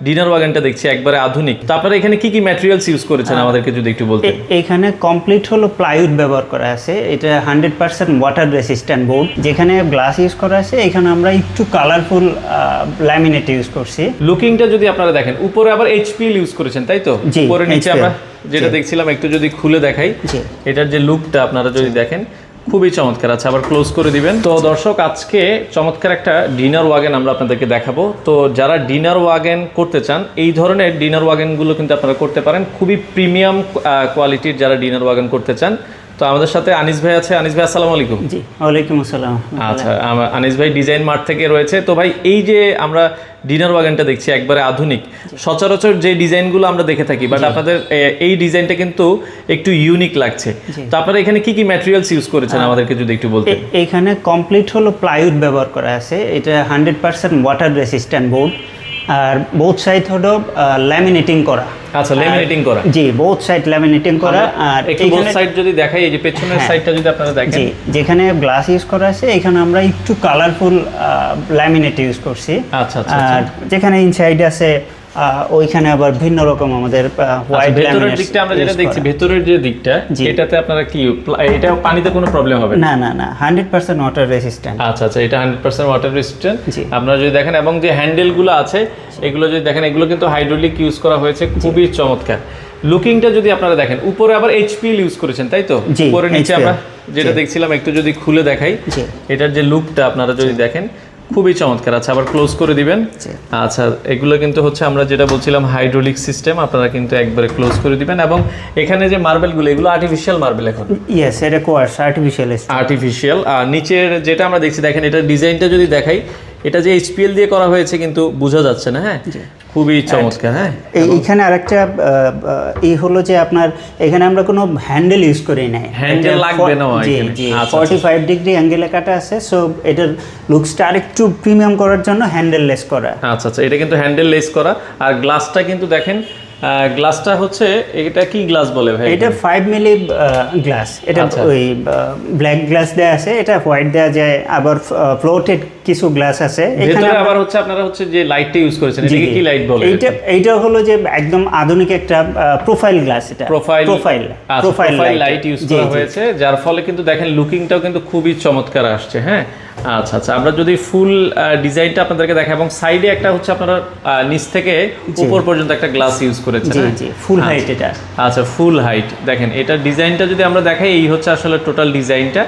Dinner ওয়াগনটা দেখছি একবারে আধুনিক। তো আপনারা এখানে কি কি ম্যাটেরিয়ালস ইউজ করেছেন আমাদেরকে যদি একটু বলতেন। এখানে কমপ্লিট হলো প্লাইউড ব্যবহার করা আছে। এটা 100% ওয়াটার রেসিস্ট্যান্ট বোর্ড। যেখানে গ্লাস ইউজ করা আছে এখানে আমরা একটু কালারফুল ল্যামিনেট ইউজ করছি। লুকিংটা যদি আপনারা দেখেন উপরে আবার এইচপিএল ইউজ করেছেন তাই তো? উপরে নিচে আমরা যেটা দেখছিলাম একটু যদি খুলে দেখাই, এটার যে লুকটা আপনারা যদি দেখেন খুবই চমৎকার। আচ্ছা, আবার ক্লোজ করে দিবেন। তো দর্শক, আজকে চমৎকার একটা ডিনার ওয়াগন আমরা আপনাদেরকে দেখাবো। তো যারা ডিনার ওয়াগন করতে চান, এই ধরনের ডিনার ওয়াগনগুলো কিন্তু আপনারা করতে পারেন। খুবই প্রিমিয়াম কোয়ালিটির যারা ডিনার ওয়াগন করতে চান। তো আমাদের সাথে আনিস ভাই আছে। আনিস ভাই, আসসালামু আলাইকুম। জি, ওয়ালাইকুম আসসালাম। আচ্ছা, আনিস ভাই ডিজাইন মার্ট থেকে রয়েছে। তো ভাই, এই যে আমরা ডিনার ওয়াগনটা দেখছি একবারে আধুনিক, সচরাচর যে ডিজাইনগুলো আমরা দেখে থাকি, বাট আপনাদের এই ডিজাইনটা কিন্তু একটু ইউনিক লাগছে। তো আপনারা এখানে কি কি ম্যাটেরিয়ালস ইউজ করেছেন আমাদেরকে যদি একটু বলতেন। এখানে কমপ্লিট হলো প্লাইউড ব্যবহার করা আছে। এটা 100% ওয়াটার রেসিস্ট্যান্ট বোর্ড। আর বোথ সাইড হলো ল্যামিনেটিং করা। আচ্ছা, ল্যামিনেটিং করা। জি, বোথ সাইড ল্যামিনেটিং করা। আর একটু বোথ সাইড যদি দেখাই, এই যে পেছনের সাইডটা যদি আপনারা দেখেন, জি, যেখানে গ্লাস ইউজ করা আছে এখানে আমরা একটু কালারফুল ল্যামিনেট ইউজ করছি। আচ্ছা আচ্ছা। আর যেখানে ইনসাইড আছে ওইখানে আবার ভিন্ন রকম আমাদের হোয়াইট ভেতরের দিকটা আমরা যেটা দেখছি, ভেতরের যে দিকটা, এটাতে আপনারা কি এটা পানিতে কোনো প্রবলেম হবে না? না না, 100% ওয়াটার রেসিস্ট্যান্ট। আচ্ছা আচ্ছা, এটা 100% ওয়াটার রেসিস্ট্যান্ট। আপনারা যদি দেখেন, এবং যে হ্যান্ডেলগুলো আছে এগুলো যদি দেখেন, এগুলো কিন্তু হাইড্রোলিক ইউজ করা হয়েছে, খুবই চমৎকার। লুকিংটা যদি আপনারা দেখেন, উপরে আবার এইচপিএল ইউজ করেছেন তাই তো? উপরে নিচে আমরা যেটা দেখছিলাম একটু যদি খুলে দেখাই, এটার যে লুকটা আপনারা যদি দেখেন খুবই চমৎকার। আচ্ছা, আবার ক্লোজ করে দিবেন। আচ্ছা, এগুলো কিন্তু হচ্ছে আমরা যেটা বলছিলাম হাইড্রোলিক সিস্টেম, আপনারা কিন্তু একবারে ক্লোজ করে দিবেন। এবং এখানে যে মার্বেলগুলো, এগুলো আর্টিফিশিয়াল মার্বেল এখন? ইয়েস, এটা কোয়ার্টজ, আর্টিফিশিয়াল। আর নিচের যেটা আমরা দেখছি দেখেন, এটা ডিজাইনটা যদি দেখাই, এটা যে এইচপিএল দিয়ে করা হয়েছে কিন্তু বোঝা যাচ্ছে না। হ্যাঁ, খুবই চমৎকার। হ্যাঁ, এইখানে আরেকটা এই হলো যে আপনার এখানে আমরা কোনো হ্যান্ডেল ইউজ করি নাই। হ্যান্ডেল লাগবে না। জি জি, 45 ডিগ্রি অ্যাঙ্গেলে কাটা আছে। সো এটার লুকসটা আরেকটু প্রিমিয়াম করার জন্য হ্যান্ডেল লেস করা। আচ্ছা আচ্ছা, এটা কিন্তু হ্যান্ডেল লেস করা। আর গ্লাসটা কিন্তু দেখেন, গ্লাসটা হচ্ছে, এটা কি গ্লাস বলে ভাই? এটা 5 মিলি গ্লাস। এটা ওই ব্ল্যাক গ্লাস দেয়া আছে, এটা হোয়াইট দেয়া যায়। আবার ফ্লোটেড কিছু গ্লাস আছে এখানে। আবার হচ্ছে আপনারা হচ্ছে যে লাইটটা ইউজ করেছেন, এটাকে কি লাইট বলে? এইটা হলো যে একদম আধুনিক একটা প্রোফাইল গ্লাস। এটা প্রোফাইল লাইট ইউজ করা হয়েছে, যার ফলে কিন্তু দেখেন লুকিংটাও কিন্তু খুবই চমৎকার আসছে। হ্যাঁ, আচ্ছা আচ্ছা, আমরা যদি ফুল ডিজাইনটা আপনাদেরকে দেখাই, এবং সাইডে একটা হচ্ছে আপনারা নিচ থেকে উপর পর্যন্ত একটা গ্লাস ইউজ করেছেন। জি জি, ফুল হাইট এটা। আচ্ছা, ফুল হাইট। দেখেন এটার ডিজাইনটা যদি আমরা দেখাই, এই হচ্ছে আসলে টোটাল ডিজাইনটা।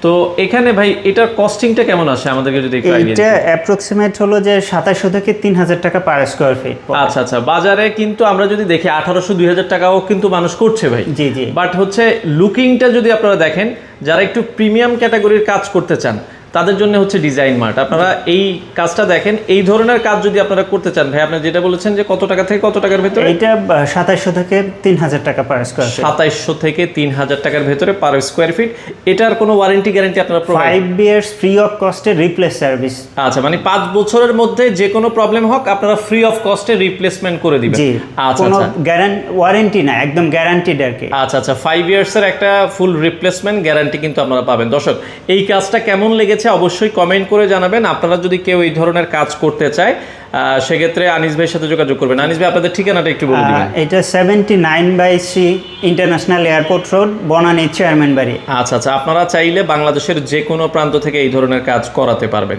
তো এখানে ভাই এটার কস্টিংটা কেমন আসে আমাদেরকে যদি একটু আইডিয়া দিন। এটা অ্যাপ্রক্সিমেট হলো যে 2700 থেকে 3000 টাকা পার স্কয়ার ফিট। আচ্ছা আচ্ছা, বাজারে কিন্তু আমরা যদি দেখি 1800-2000 টাকাও কিন্তু মানুষ করছে ভাই। জি জি, বাট হচ্ছে লুকিংটা যদি আপনারা দেখেন, যারা একটু প্রিমিয়াম ক্যাটাগরির কাজ করতে চান তাদের জন্য হচ্ছে ডিজাইন মার্ট। আপনারা এই কাজটা দেখেন, এই ধরনের কাজ যদি আপনারা করতে চান ভাই, আপনি যেটা বলেছেন যে কত টাকা থেকে কত টাকার ভেতরে? এটা 2700 থেকে 3000 টাকা পার স্কয়ার ফিট। 2700 থেকে 3000 টাকার ভেতরে পার স্কয়ার ফিট। এটার কোনো ওয়ারেন্টি গ্যারান্টি আপনারা প্রোভাইড? 5 ইয়ার্স ফ্রি অফ কস্টে রিপ্লেস সার্ভিস। আচ্ছা, মানে 5 বছরের মধ্যে যে কোনো প্রবলেম হোক আপনারা ফ্রি অফ কস্টে রিপ্লেসমেন্ট করে দিবেন। জি, আচ্ছা কোনো ওয়ারেন্টি না, একদম গ্যারান্টিড আর কি। আচ্ছা আচ্ছা, 5 ইয়ার্সের একটা ফুল রিপ্লেসমেন্ট গ্যারান্টি কিন্তু আপনারা পাবেন। দর্শক, এই কাজটা কেমন লেগেছে অবশ্যই কমেন্ট করে জানাবেন। আপনারা যদি কেউ এই ধরনের কাজ করতে চায়, সেক্ষেত্রে আনিস ভাইয়ের সাথে যোগাযোগ করবেন। আনিস ভাই, আপনাদের ঠিকানাটা একটু বলে দিবেন। এটা 79/3 international airport road, Banani, chairman বাড়ি। আচ্ছা আচ্ছা, আপনারা চাইলে বাংলাদেশের যে কোনো প্রান্ত থেকে এই ধরনের কাজ করাতে পারবেন।